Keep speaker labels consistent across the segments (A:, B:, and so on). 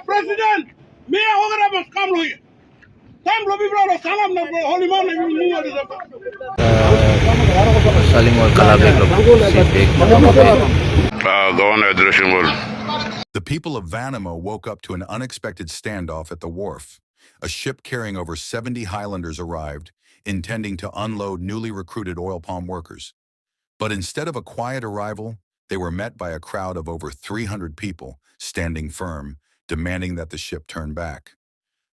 A: President, me must come here.
B: saling magkalabig lang sipig.
C: The people of Vanimo woke up to an unexpected standoff at the Wharf. A ship carrying over 70 Highlanders arrived, intending to unload newly recruited oil palm workers. But instead of a quiet arrival, they were met by a crowd of over 300 people, standing firm, demanding that the ship turn back.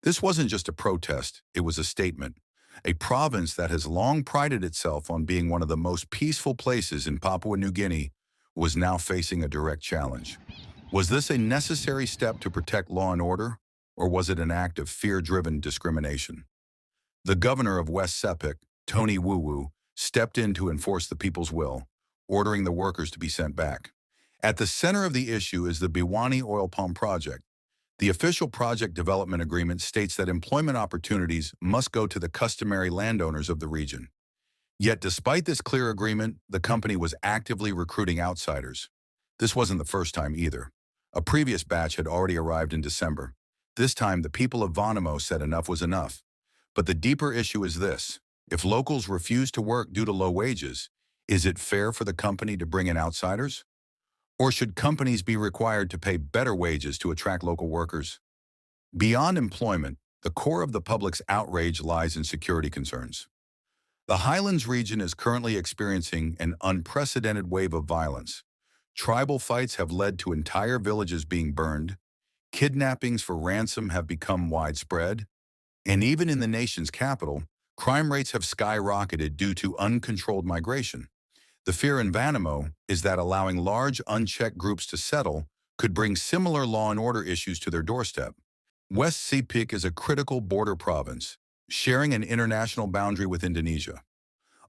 C: This wasn't just a protest, it was a statement. A province that has long prided itself on being one of the most peaceful places in Papua New Guinea was now facing a direct challenge. Was this a necessary step to protect law and order, or was it an act of fear-driven discrimination? The governor of West Sepik, Tony Wuwu, stepped in to enforce the people's will, ordering the workers to be sent back. At the center of the issue is the Bewani Oil Palm Project. The official project development agreement states that employment opportunities must go to the customary landowners of the region. Yet despite this clear agreement, the company was actively recruiting outsiders. This wasn't the first time either. A previous batch had already arrived in December. This time, the people of Vanimo said enough was enough. But the deeper issue is this. If locals refuse to work due to low wages, is it fair for the company to bring in outsiders? Or should companies be required to pay better wages to attract local workers? Beyond employment, the core of the public's outrage lies in security concerns. The Highlands region is currently experiencing an unprecedented wave of violence. Tribal fights have led to entire villages being burned, kidnappings for ransom have become widespread, and even in the nation's capital, crime rates have skyrocketed due to uncontrolled migration. The fear in Vanimo is that allowing large, unchecked groups to settle could bring similar law and order issues to their doorstep. West Sepik is a critical border province, sharing an international boundary with Indonesia.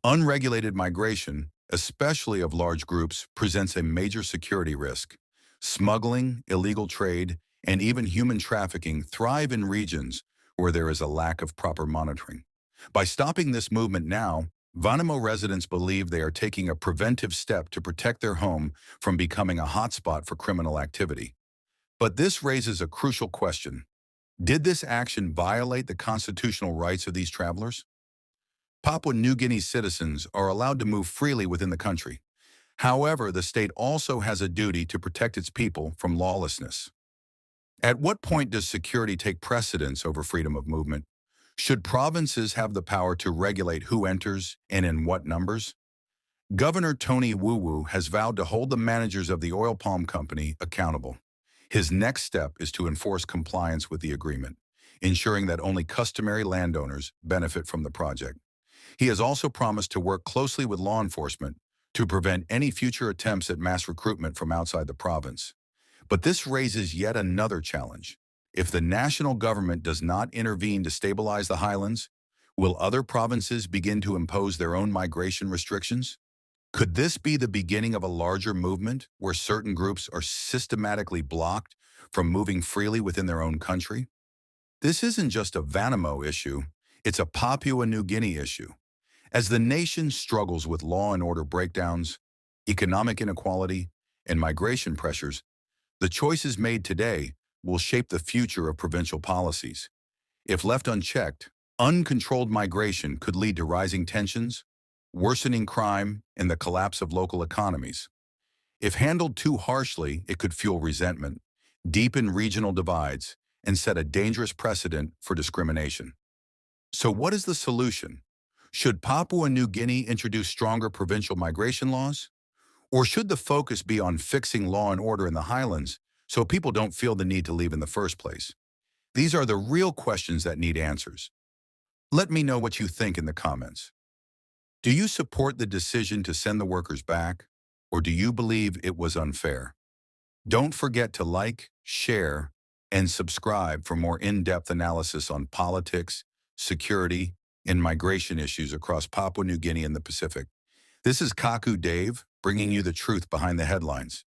C: Unregulated migration, especially of large groups, presents a major security risk. Smuggling, illegal trade, and even human trafficking thrive in regions where there is a lack of proper monitoring. By stopping this movement now, Vanimo residents believe they are taking a preventive step to protect their home from becoming a hotspot for criminal activity. But this raises a crucial question. Did this action violate the constitutional rights of these travelers? Papua New Guinea citizens are allowed to move freely within the country. However, the state also has a duty to protect its people from lawlessness. At what point does security take precedence over freedom of movement? Should provinces have the power to regulate who enters and in what numbers? Governor Tony Wuwu has vowed to hold the managers of the oil palm company accountable. His next step is to enforce compliance with the agreement, ensuring that only customary landowners benefit from the project. He has also promised to work closely with law enforcement to prevent any future attempts at mass recruitment from outside the province. But this raises yet another challenge. If the national government does not intervene to stabilize the Highlands, will other provinces begin to impose their own migration restrictions? Could this be the beginning of a larger movement where certain groups are systematically blocked from moving freely within their own country? This isn't just a Vanimo issue, it's a Papua New Guinea issue. As the nation struggles with law and order breakdowns, economic inequality, and migration pressures, the choices made today will shape the future of provincial policies. If left unchecked, uncontrolled migration could lead to rising tensions, worsening crime, and the collapse of local economies. If handled too harshly, it could fuel resentment, deepen regional divides, and set a dangerous precedent for discrimination. So what is the solution? Should Papua New Guinea introduce stronger provincial migration laws? Or should the focus be on fixing law and order in the Highlands so people don't feel the need to leave in the first place? These are the real questions that need answers. Let me know what you think in the comments. Do you support the decision to send the workers back, or do you believe it was unfair? Don't forget to like, share, and subscribe for more in-depth analysis on politics, security, and migration issues across Papua New Guinea and the Pacific. This is Kaku Dave, bringing you the truth behind the headlines.